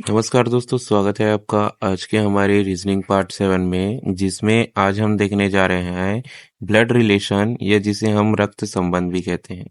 नमस्कार दोस्तों, स्वागत है आपका आज के हमारे रीजनिंग पार्ट 7 में, जिसमें आज हम देखने जा रहे हैं ब्लड रिलेशन, या जिसे हम रक्त संबंध भी कहते हैं।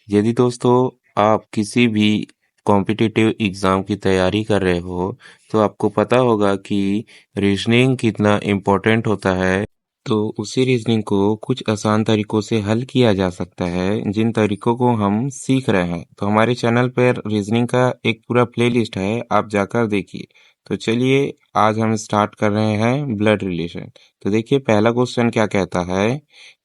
यदि दोस्तों आप किसी भी कॉम्पिटिटिव एग्जाम की तैयारी कर रहे हो तो आपको पता होगा कि रीजनिंग कितना इम्पोर्टेंट होता है। तो उसी रीजनिंग को कुछ आसान तरीकों से हल किया जा सकता है, जिन तरीकों को हम सीख रहे हैं। तो हमारे चैनल पर रीजनिंग का एक पूरा प्लेलिस्ट है, आप जाकर देखिए। तो चलिए आज हम स्टार्ट कर रहे हैं ब्लड रिलेशन। तो देखिए पहला क्वेश्चन क्या कहता है।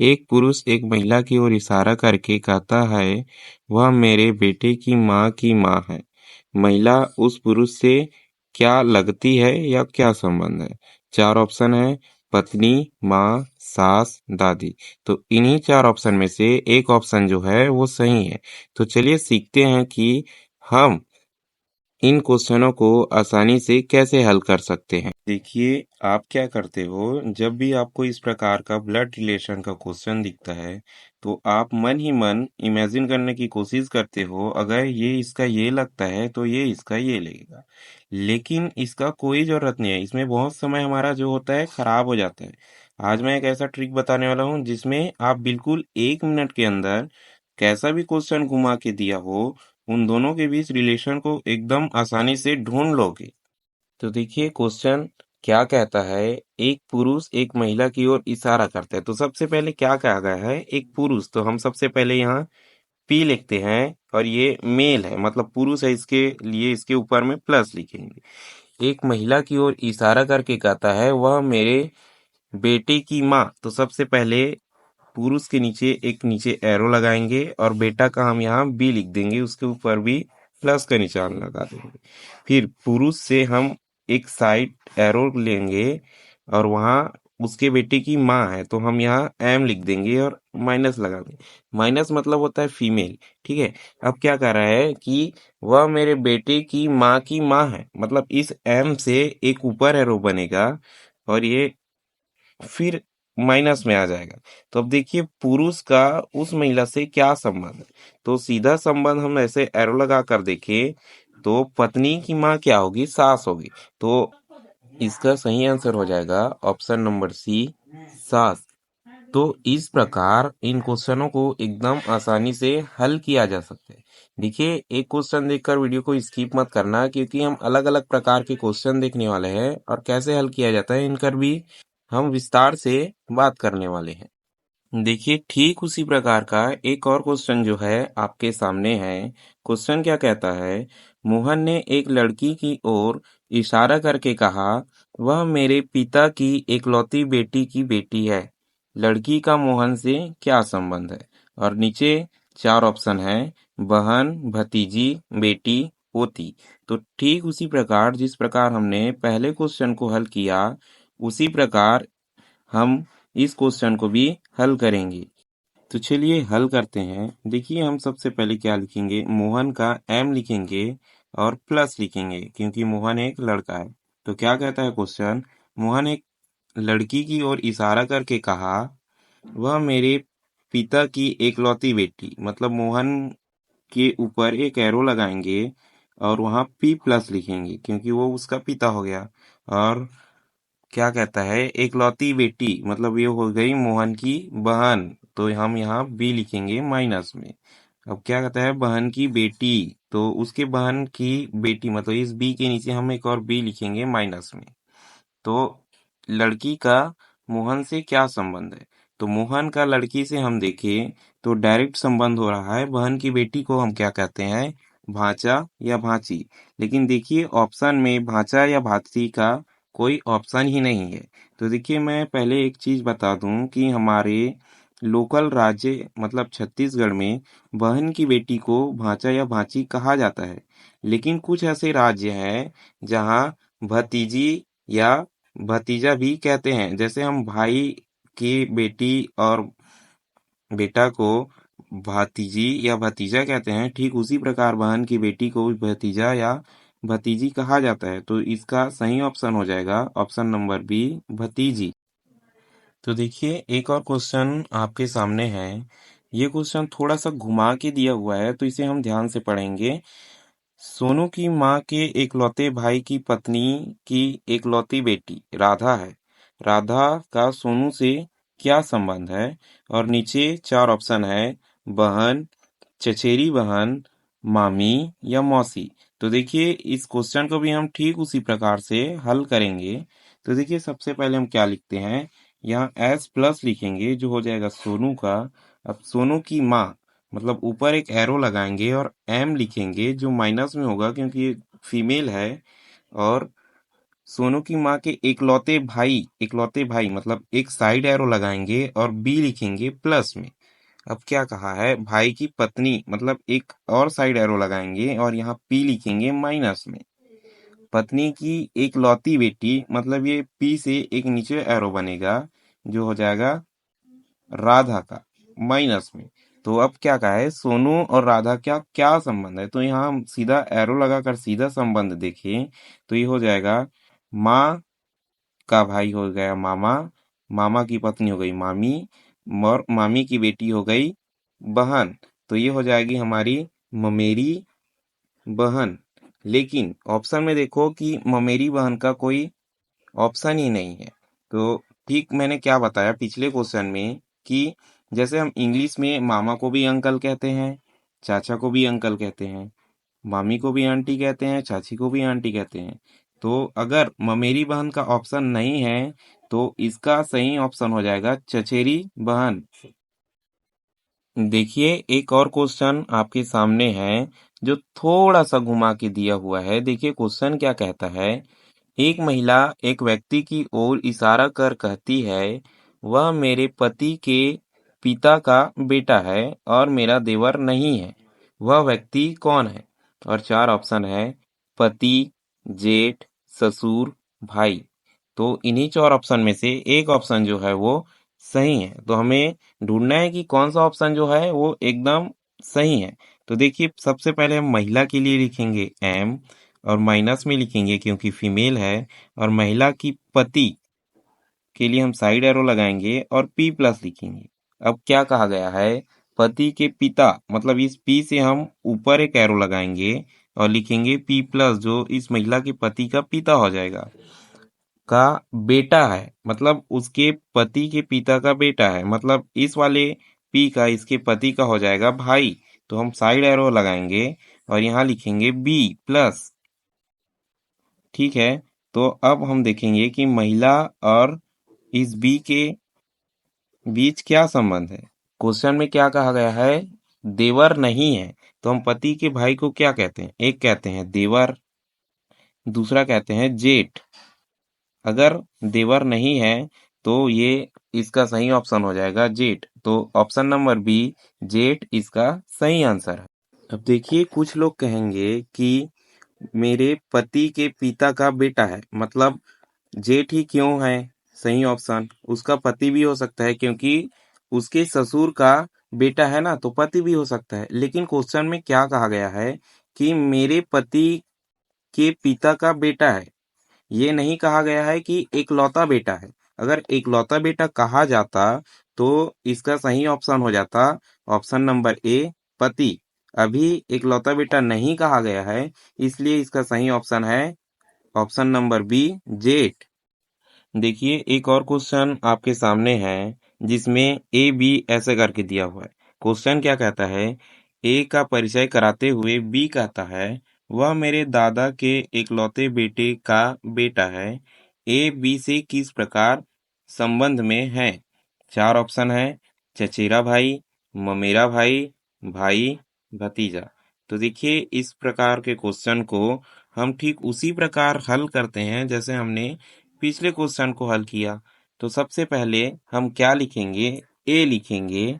एक पुरुष एक महिला की ओर इशारा करके कहता है, वह मेरे बेटे की माँ है। महिला उस पुरुष से क्या लगती है या क्या संबंध है? चार ऑप्शन है, पत्नी, माँ, सास, दादी। तो इन्हीं चार ऑप्शन में से एक ऑप्शन जो है वो सही है। तो चलिए सीखते हैं कि हम इन क्वेश्चनों को आसानी से कैसे हल कर सकते हैं। देखिए आप क्या करते हो, जब भी आपको इस प्रकार का ब्लड रिलेशन का क्वेश्चन दिखता है तो आप मन ही मन इमेजिन करने की कोशिश करते हो, अगर ये इसका ये लगता है तो ये इसका ये लगेगा। लेकिन इसका कोई जरूरत नहीं है, इसमें बहुत समय हमारा जो होता है खराब हो जाता है। आज मैं एक ऐसा ट्रिक बताने वाला हूँ जिसमें आप बिल्कुल 1 मिनट के अंदर कैसा भी क्वेश्चन घुमा के दिया हो, उन दोनों के बीच रिलेशन को एकदम आसानी से ढूंढ लोगे। तो देखिए क्वेश्चन क्या कहता है। एक पुरुष एक महिला की ओर इशारा करता है। तो सबसे पहले क्या कहा गया है, एक पुरुष। तो हम सबसे पहले यहाँ पी लिखते हैं, और ये मेल है मतलब पुरुष है, इसके लिए इसके ऊपर में प्लस लिखेंगे। एक महिला की ओर इशारा करके कहता है, वह मेरे बेटे की माँ। तो सबसे पहले पुरुष के नीचे एक नीचे एरो लगाएंगे, और बेटा का हम यहाँ बी लिख देंगे, उसके ऊपर भी प्लस का निशान लगा देंगे। फिर पुरुष से हम एक साइड एरो लेंगे, और वहाँ उसके बेटे की माँ है तो हम यहाँ एम लिख देंगे और माइनस लगा देंगे। माइनस मतलब होता है फीमेल। ठीक है। अब क्या कर रहा है कि वह मेरे बेटे की माँ है, मतलब इस एम से एक ऊपर एरो बनेगा, और ये फिर माइनस में आ जाएगा। तो अब देखिए पुरुष का उस महिला से क्या संबंध है। तो सीधा संबंध हम ऐसे एरो लगा कर देखें तो पत्नी की माँ क्या होगी, सास होगी। तो इसका सही आंसर हो जाएगा ऑप्शन नंबर सी, सास। तो इस प्रकार इन क्वेश्चनों को एकदम आसानी से हल किया जा सकता है। देखिए एक क्वेश्चन देखकर वीडियो को स्किप मत करना, क्योंकि हम अलग अलग प्रकार के क्वेश्चन देखने वाले हैं, और कैसे हल किया जाता है इनकर भी हम विस्तार से बात करने वाले हैं। देखिए ठीक उसी प्रकार का एक और क्वेश्चन जो है आपके सामने है। क्वेश्चन क्या कहता है। मोहन ने एक लड़की की ओर इशारा करके कहा, वह मेरे पिता की इकलौती बेटी की बेटी है। लड़की का मोहन से क्या संबंध है? और नीचे चार ऑप्शन है, बहन, भतीजी, बेटी, पोती। तो ठीक उसी प्रकार जिस प्रकार हमने पहले क्वेश्चन को हल किया, उसी प्रकार हम इस क्वेश्चन को भी हल करेंगे। तो चलिए हल करते हैं। देखिए हम सबसे पहले क्या लिखेंगे, मोहन का एम लिखेंगे और प्लस लिखेंगे, क्योंकि मोहन एक लड़का है। तो क्या कहता है क्वेश्चन, मोहन एक लड़की की ओर इशारा करके कहा, वह मेरे पिता की एकलौती बेटी। मतलब मोहन के ऊपर एक एरो लगाएंगे और वहां पी प्लस लिखेंगे, क्योंकि वो उसका पिता हो गया। और क्या कहता है, एकलौती बेटी मतलब ये हो गई मोहन की बहन, तो हम यहाँ बी लिखेंगे माइनस में। अब क्या कहता है, बहन की बेटी, तो उसके बहन की बेटी मतलब इस बी के नीचे हम एक और बी लिखेंगे माइनस में। तो लड़की का मोहन से क्या संबंध है? तो मोहन का लड़की से हम देखें तो डायरेक्ट संबंध हो रहा है। बहन की बेटी को हम क्या कहते हैं, भांचा या भांची। लेकिन देखिए ऑप्शन में भांचा या भांची का कोई ऑप्शन ही नहीं है। तो देखिए मैं पहले एक चीज बता दूं कि हमारे लोकल राज्य मतलब छत्तीसगढ़ में बहन की बेटी को भांचा या भांची कहा जाता है। लेकिन कुछ ऐसे राज्य हैं जहां भतीजी या भतीजा भी कहते हैं। जैसे हम भाई की बेटी और बेटा को भतीजी या भतीजा कहते हैं, ठीक उसी प्रकार बहन की बेटी को भी भतीजा या भतीजी कहा जाता है। तो इसका सही ऑप्शन हो जाएगा ऑप्शन नंबर बी, भतीजी। तो देखिए एक और क्वेश्चन आपके सामने है। ये क्वेश्चन थोड़ा सा घुमा के दिया हुआ है, तो इसे हम ध्यान से पढ़ेंगे। सोनू की माँ के एकलौते भाई की पत्नी की एकलौती बेटी राधा है। राधा का सोनू से क्या संबंध है? और नीचे चार ऑप्शन है, बहन, चचेरी बहन, मामी या मौसी। तो देखिए इस क्वेश्चन को भी हम ठीक उसी प्रकार से हल करेंगे। तो देखिए सबसे पहले हम क्या लिखते हैं, यहाँ एस प्लस लिखेंगे जो हो जाएगा सोनू का। अब सोनू की माँ मतलब ऊपर एक एरो लगाएंगे और एम लिखेंगे जो माइनस में होगा क्योंकि ये फीमेल है। और सोनू की माँ के एकलौते भाई मतलब एक साइड एरो लगाएंगे और बी लिखेंगे प्लस में। अब क्या कहा है, भाई की पत्नी मतलब एक और साइड एरो लगाएंगे और यहाँ पी लिखेंगे माइनस में। पत्नी की एकलौती बेटी मतलब ये पी से एक नीचे एरो बनेगा जो हो जाएगा राधा का माइनस में। तो अब क्या कहा है, सोनू और राधा क्या क्या संबंध है? तो यहाँ हम सीधा एरो लगाकर सीधा संबंध देखें तो ये हो जाएगा, माँ का भाई हो गया मामा, मामा की पत्नी हो गई मामी, और मामी की बेटी हो गई बहन। तो ये हो जाएगी हमारी ममेरी बहन। लेकिन ऑप्शन में देखो कि ममेरी बहन का कोई ऑप्शन ही नहीं है। तो ठीक मैंने क्या बताया पिछले क्वेश्चन में कि जैसे हम इंग्लिश में मामा को भी अंकल कहते हैं, चाचा को भी अंकल कहते हैं, मामी को भी आंटी कहते हैं, चाची को भी आंटी कहते हैं। तो अगर ममेरी बहन का ऑप्शन नहीं है तो इसका सही ऑप्शन हो जाएगा चचेरी बहन। देखिए एक और क्वेश्चन आपके सामने है जो थोड़ा सा घुमा के दिया हुआ है। देखिए क्वेश्चन क्या कहता है, एक महिला एक व्यक्ति की ओर इशारा कर कहती है, वह मेरे पति के पिता का बेटा है और मेरा देवर नहीं है। वह व्यक्ति कौन है? और चार ऑप्शन है, पति, जेठ, ससुर, भाई। तो इन्हीं चार ऑप्शन में से एक ऑप्शन जो है वो सही है। तो हमें ढूंढना है कि कौन सा ऑप्शन जो है वो एकदम सही है। तो देखिए सबसे पहले हम महिला के लिए लिखेंगे एम और माइनस में लिखेंगे क्योंकि फीमेल है। और महिला की पति के लिए हम साइड एरो लगाएंगे और पी प्लस लिखेंगे। अब क्या कहा गया है, पति के पिता मतलब इस पी से हम ऊपर एक एरो लगाएंगे और लिखेंगे पी प्लस जो इस महिला के पति का पिता हो जाएगा, का बेटा है मतलब उसके पति के पिता का बेटा है, मतलब इस वाले पी का इसके पति का हो जाएगा भाई। तो हम साइड एरो लगाएंगे और यहाँ लिखेंगे बी प्लस। ठीक है, तो अब हम देखेंगे कि महिला और इस बी के बीच क्या संबंध है। क्वेश्चन में क्या कहा गया है, देवर नहीं है। तो हम पति के भाई को क्या कहते हैं, एक कहते हैं देवर, दूसरा कहते हैं जेठ। अगर देवर नहीं है तो ये इसका सही ऑप्शन हो जाएगा जेठ। तो ऑप्शन नंबर बी जेठ इसका सही आंसर है। अब देखिए कुछ लोग कहेंगे कि मेरे पति के पिता का बेटा है, मतलब जेठ ही क्यों है सही ऑप्शन? उसका पति भी हो सकता है क्योंकि उसके ससुर का बेटा है ना, तो पति भी हो सकता है। लेकिन क्वेश्चन में क्या कहा गया है कि मेरे पति के पिता का बेटा है, ये नहीं कहा गया है कि एकलौता बेटा है। अगर एकलौता बेटा कहा जाता तो इसका सही ऑप्शन हो जाता ऑप्शन नंबर ए पति। अभी एकलौता बेटा नहीं कहा गया है इसलिए इसका सही ऑप्शन है ऑप्शन नंबर बी जेठ। देखिए एक और क्वेश्चन आपके सामने है जिसमें ए बी ऐसे करके दिया हुआ है। क्वेश्चन क्या कहता है, ए का परिचय कराते हुए बी कहता है, वह मेरे दादा के इकलौते बेटे का बेटा है। ए बी से किस प्रकार संबंध में है? चार ऑप्शन है, चचेरा भाई, ममेरा भाई, भाई, भतीजा। तो देखिए इस प्रकार के क्वेश्चन को हम ठीक उसी प्रकार हल करते हैं जैसे हमने पिछले क्वेश्चन को हल किया। तो सबसे पहले हम क्या लिखेंगे, ए लिखेंगे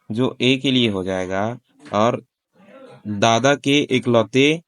जो ए के लिए हो जाएगा। और दादा के इकलौते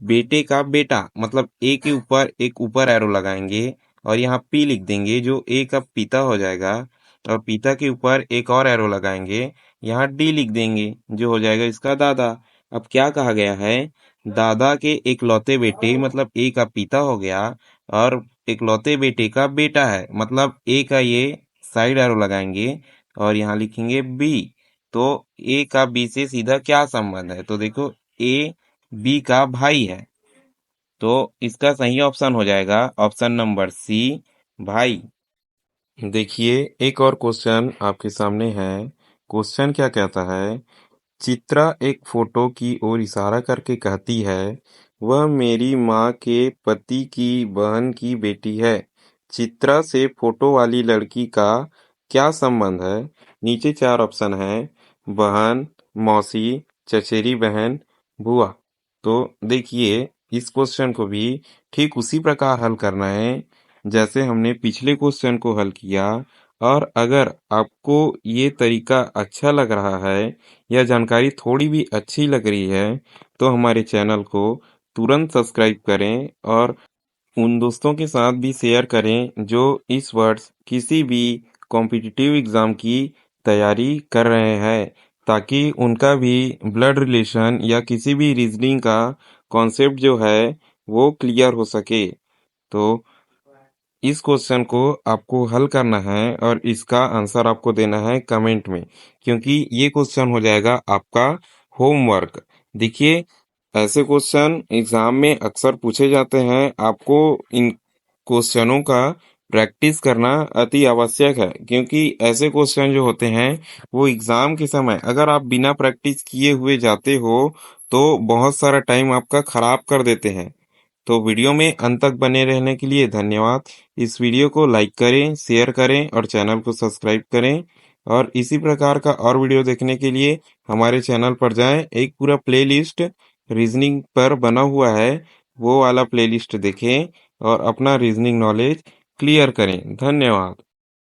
बेटे का बेटा मतलब ए के ऊपर एक ऊपर एरो लगाएंगे और यहाँ पी लिख देंगे जो ए का पिता हो जाएगा। और पिता के ऊपर एक और एरो लगाएंगे, यहाँ डी लिख देंगे जो हो जाएगा इसका दादा। अब क्या कहा गया है, दादा के इकलौते बेटे मतलब ए का पिता हो गया और इकलौते बेटे का बेटा है मतलब ए का ये साइड एरो लगाएंगे और यहाँ लिखेंगे बी। तो ए का बी से सीधा क्या संबंध है? तो देखो ए बी का भाई है। तो इसका सही ऑप्शन हो जाएगा ऑप्शन नंबर सी, भाई। देखिए, एक और क्वेश्चन आपके सामने है। क्वेश्चन क्या कहता है? चित्रा एक फोटो की ओर इशारा करके कहती है, वह मेरी माँ के पति की बहन की बेटी है। चित्रा से फोटो वाली लड़की का क्या संबंध है? नीचे चार ऑप्शन है: बहन, मौसी, चचेरी बहन, बुआ। तो देखिए, इस क्वेश्चन को भी ठीक उसी प्रकार हल करना है जैसे हमने पिछले क्वेश्चन को हल किया। और अगर आपको ये तरीका अच्छा लग रहा है या जानकारी थोड़ी भी अच्छी लग रही है तो हमारे चैनल को तुरंत सब्सक्राइब करें और उन दोस्तों के साथ भी शेयर करें जो इस वर्ष किसी भी कॉम्पिटिटिव एग्जाम की तैयारी कर रहे हैं, ताकि उनका भी ब्लड रिलेशन या किसी भी रीजनिंग का कॉन्सेप्ट जो है वो क्लियर हो सके। तो इस क्वेश्चन को आपको हल करना है और इसका आंसर आपको देना है कमेंट में, क्योंकि ये क्वेश्चन हो जाएगा आपका होमवर्क। देखिए, ऐसे क्वेश्चन एग्जाम में अक्सर पूछे जाते हैं। आपको इन क्वेश्चनों का प्रैक्टिस करना अति आवश्यक है, क्योंकि ऐसे क्वेश्चन जो होते हैं वो एग्जाम के समय अगर आप बिना प्रैक्टिस किए हुए जाते हो तो बहुत सारा टाइम आपका खराब कर देते हैं। तो वीडियो में अंत तक बने रहने के लिए धन्यवाद। इस वीडियो को लाइक करें, शेयर करें और चैनल को सब्सक्राइब करें। और इसी प्रकार का और वीडियो देखने के लिए हमारे चैनल पर जाएं। एक पूरा प्लेलिस्ट रीजनिंग पर बना हुआ है, वो वाला प्लेलिस्ट देखें और अपना रीजनिंग नॉलेज क्लियर करें। धन्यवाद।